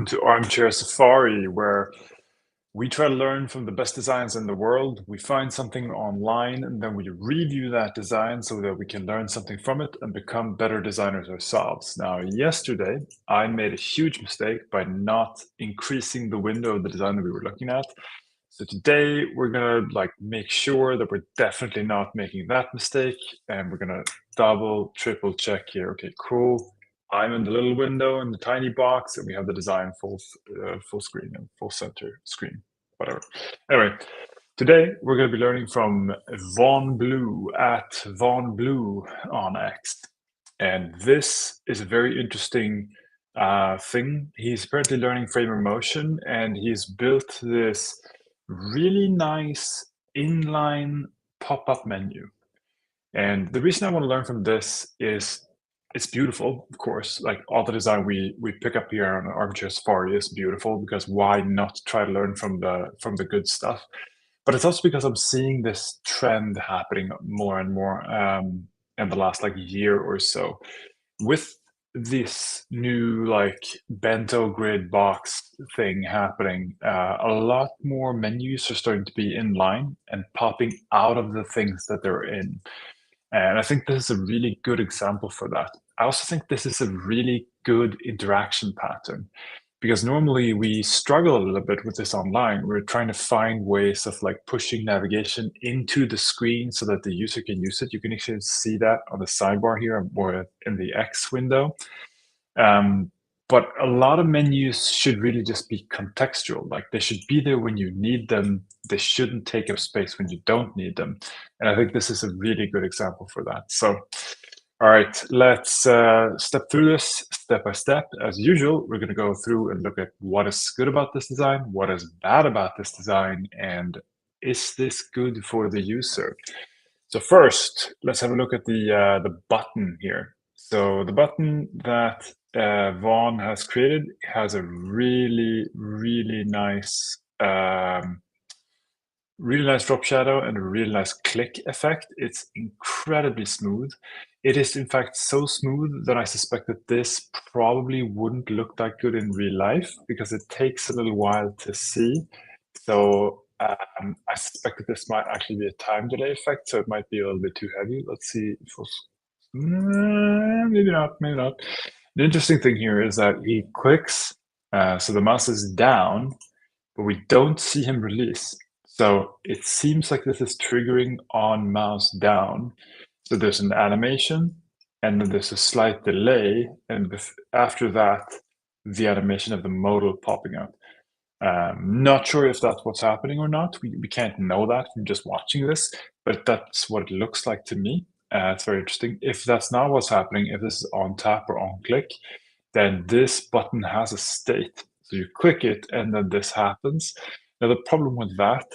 to Armchari Safari, where we try to learn from the best designs in the world. We find something online and then we review that design so that we can learn something from it and become better designers ourselves. Now, yesterday, I made a huge mistake by not increasing the window of the design that we were looking at. So today we're gonna make sure that we're definitely not making that mistake, and we're gonna double, triple check here. Okay, cool. I'm in the little window in the tiny box, and we have the design full screen and full center screen, whatever. Anyway, today we're going to be learning from Vaun Blu at Vaun Blu on X, and this is a very interesting thing. He's apparently learning frame of motion, and he's built this really nice inline pop-up menu. And the reason I want to learn from this is it's beautiful, of course. Like all the design we pick up here on Armchari Safari is beautiful, because why not try to learn from the good stuff? But it's also because I'm seeing this trend happening more and more in the last year or so, with this new bento grid box thing happening. A lot more menus are starting to be inline and popping out of the things that they're in. And I think this is a really good example for that. I also think this is a really good interaction pattern, because normally we struggle a little bit with this online. We're trying to find ways of pushing navigation into the screen so that the user can use it. You can actually see that on the sidebar here or in the X window. But a lot of menus should really just be contextual. Like they should be there when you need them. They shouldn't take up space when you don't need them. And I think this is a really good example for that. So, all right, let's step through this step by step. As usual, we're going to go through and look at what is good about this design, what is bad about this design, and is this good for the user? So first, let's have a look at the button here. So the button that Vaun has created has a really nice drop shadow and a really nice click effect. It's incredibly smooth. It is in fact so smooth that I suspect that this probably wouldn't look that good in real life, because it takes a little while to see. So I suspect that this might actually be a time delay effect, so it might be a little bit too heavy. Let's see if maybe not, maybe not. The interesting thing here is that he clicks, so the mouse is down, but we don't see him release. So it seems like this is triggering on mouse down. So there's an animation, and then there's a slight delay, and after that, the animation of the modal popping up. Not sure if that's what's happening or not. We can't know that from just watching this, but that's what it looks like to me. It's very interesting. If that's not what's happening, if this is on tap or on click, then this button has a state. So you click it and then this happens. Now the problem with that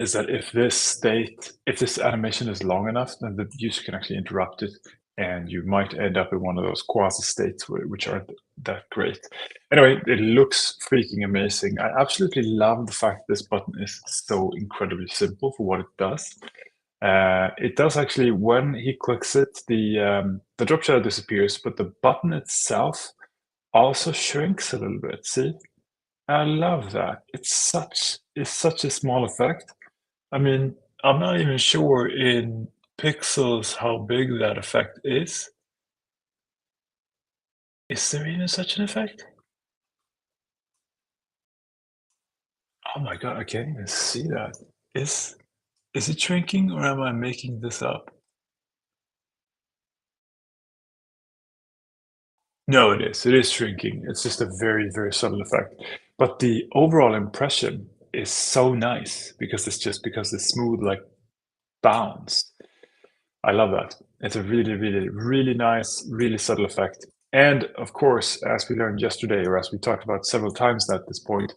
is that if this animation is long enough, then the user can actually interrupt it, and you might end up in one of those quasi states which aren't that great. Anyway, it looks freaking amazing. I absolutely love the fact this button is so incredibly simple for what it does. It does actually, when he clicks it, the drop shadow disappears, but the button itself also shrinks a little bit. See? I love that. It's such a small effect. I mean, I'm not even sure in pixels how big that effect is. Is there even such an effect? Oh my god, I can't even see that. Is it shrinking, or am I making this up? No, it is. It is shrinking. It's just a very subtle effect. But the overall impression is so nice, because it's smooth like bounce. I love that. It's a really nice, really subtle effect. And of course, as we learned yesterday, or as we talked about several times at this point,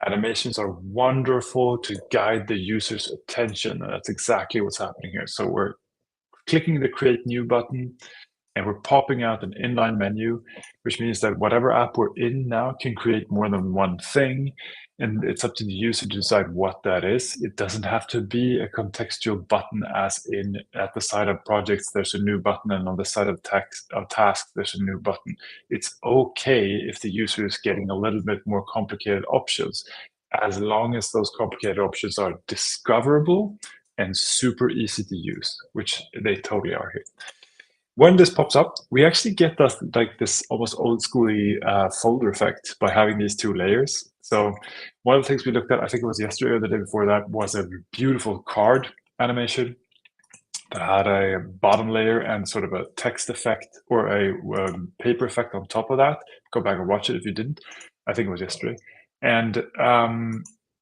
animations are wonderful to guide the user's attention. And that's exactly what's happening here. So we're clicking the Create New button, and we're popping out an inline menu, which means that whatever app we're in now can create more than one thing. and it's up to the user to decide what that is. It doesn't have to be a contextual button, as in at the side of projects, there's a new button, and on the side of text of tasks, there's a new button. It's okay if the user is getting a little bit more complicated options, as long as those complicated options are discoverable and super easy to use, which they totally are here. When this pops up, we actually get that, like this almost old schooly folder effect by having these two layers. So one of the things we looked at, I think it was yesterday or the day before that, was a beautiful card animation that had a bottom layer and sort of a text effect or a paper effect on top of that. Go back and watch it if you didn't. I think it was yesterday. And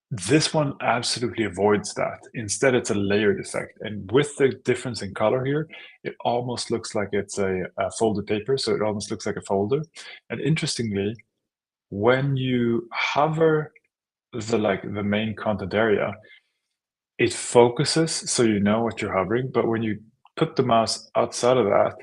this one absolutely avoids that. Instead, it's a layered effect. And with the difference in color here, it almost looks like it's a folded paper. So it almost looks like a folder. And interestingly, when you hover the main content area, it focuses so you know what you're hovering, but when you put the mouse outside of that,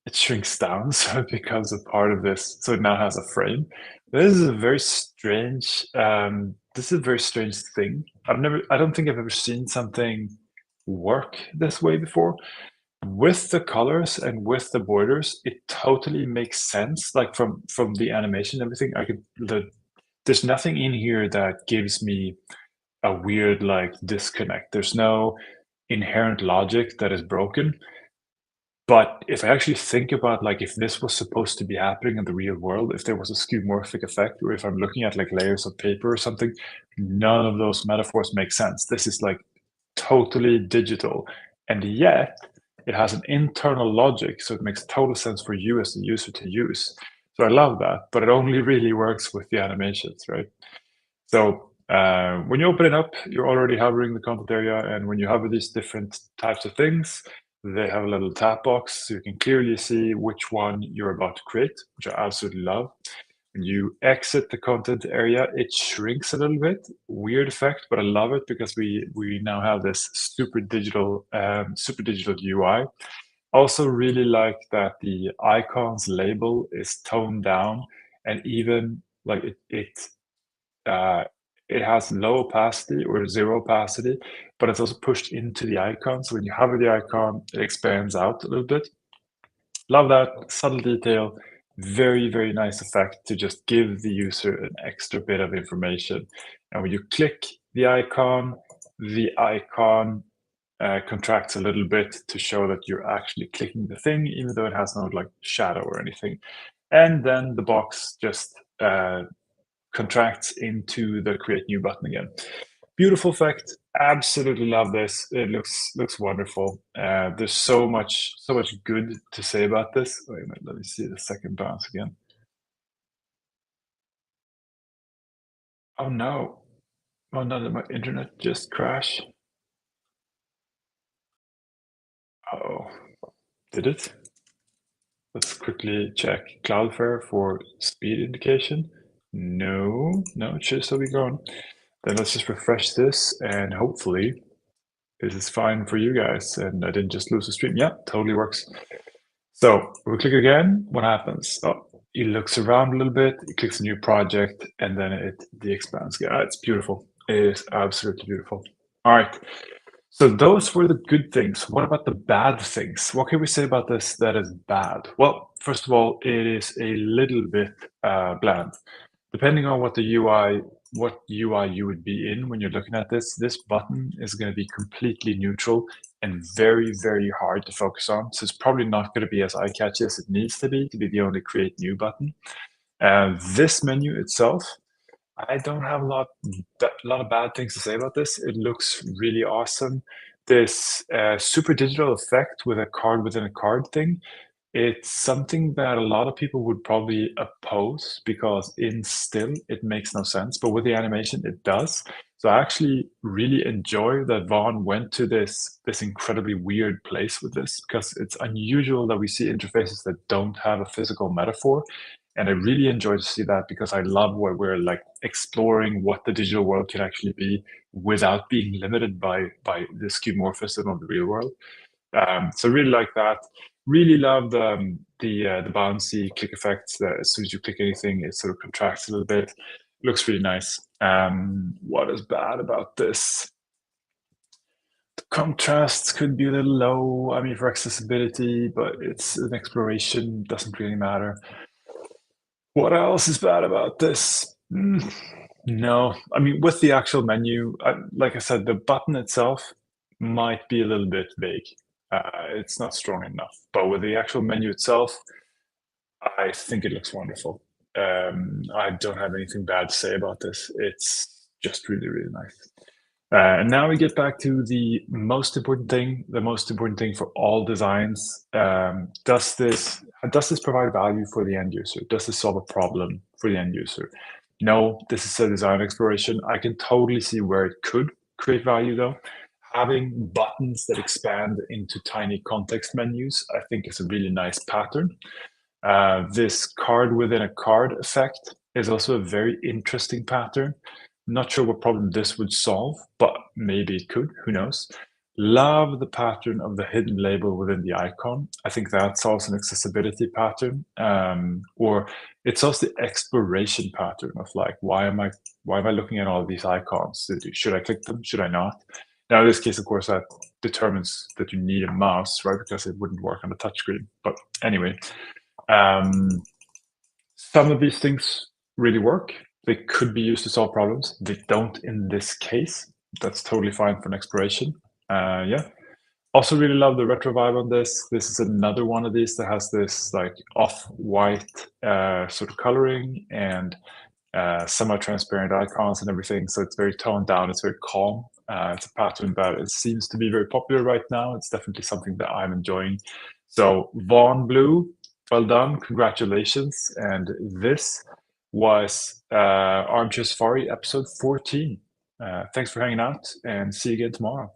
it shrinks down, so it becomes a part of this. So it now has a frame. This is a very strange. This is a very strange thing. I don't think I've ever seen something work this way before. With the colors and with the borders, it totally makes sense. Like from the animation, and everything. There's nothing in here that gives me a weird like disconnect. There's no inherent logic that is broken. But if I actually think about like if this was supposed to be happening in the real world, if there was a skeuomorphic effect, or if I'm looking at like layers of paper or something, none of those metaphors make sense. This is like totally digital. And yet it has an internal logic, so it makes total sense for you as the user to use. So I love that, but it only really works with the animations, right? So when you open it up, you're already hovering the content area, and when you hover these different types of things, they have a little tap box, so you can clearly see which one you're about to create, which I absolutely love. When you exit the content area, it shrinks a little bit. Weird effect, but I love it because we now have this super digital UI. Also, really like that the icons label is toned down, and even like uh, it has low opacity or zero opacity, but it's also pushed into the icon. So when you hover the icon, it expands out a little bit. Love that subtle detail. Very, very nice effect to just give the user an extra bit of information. And when you click the icon contracts a little bit to show that you're actually clicking the thing, even though it has no like shadow or anything. And then the box just contracts into the create new button again. Beautiful effect. Absolutely love this. It looks wonderful. There's so much good to say about this. Wait a minute, let me see the second bounce again. Oh no. Oh no, did my internet just crash? Oh, did it? Let's quickly check Cloudflare for speed indication. No, no, it should still be going. Then let's just refresh this, and hopefully this is fine for you guys, and I didn't just lose the stream. Yeah, totally works. So we click again, what happens? Oh, it looks around a little bit, it clicks a new project, and then it de-expands. Yeah, it's beautiful. It is absolutely beautiful. All right. So those were the good things. What about the bad things? What can we say about this that is bad? Well, first of all, it is a little bit bland. Depending on what UI you would be in when you're looking at this button is going to be completely neutral and very, very hard to focus on. So it's probably not going to be as eye-catchy as it needs to be the only create new button. This menu itself, I don't have a lot of bad things to say about this. It looks really awesome. This super digital effect with a card within a card thing, it's something that a lot of people would probably oppose because in still it makes no sense, but with the animation it does. So I actually really enjoy that Vaun went to this incredibly weird place with this, because it's unusual that we see interfaces that don't have a physical metaphor. And I really enjoy to see that because I love where we're like exploring what the digital world can actually be without being limited by the skeuomorphism of the real world. So really like that. Really love the bouncy click effects. That as soon as you click anything, it sort of contracts a little bit. looks really nice. What is bad about this? The contrasts could be a little low. I mean, for accessibility, but it's an exploration, doesn't really matter. What else is bad about this? No, I mean, with the actual menu, like I said, the button itself might be a little bit vague. It's not strong enough, but with the actual menu itself, I think it looks wonderful. I don't have anything bad to say about this. It's just really, really nice. And now we get back to the most important thing for all designs. Does this provide value for the end user? Does this solve a problem for the end user? No, this is a design exploration. I can totally see where it could create value though. Having buttons that expand into tiny context menus, I think is a really nice pattern. This card within a card effect is also a very interesting pattern. Not sure what problem this would solve, but maybe it could, who knows. Love the pattern of the hidden label within the icon. I think that solves an accessibility pattern, or it solves the exploration pattern of like, why am I looking at all these icons? Should I click them? Should I not? Now, in this case, of course, that determines that you need a mouse, right? Because it wouldn't work on the touchscreen. But anyway, um, some of these things really work. They could be used to solve problems. They don't in this case. That's totally fine for an exploration. Yeah. Also really love the retro vibe on this. This is another one of these that has this like off-white sort of coloring and semi-transparent icons and everything. So it's very toned down. It's very calm. It's a pattern that it seems to be very popular right now. It's definitely something that I'm enjoying. So Vaun Blu, well done, congratulations. And this was Armchari Safari episode 14. Thanks for hanging out and see you again tomorrow.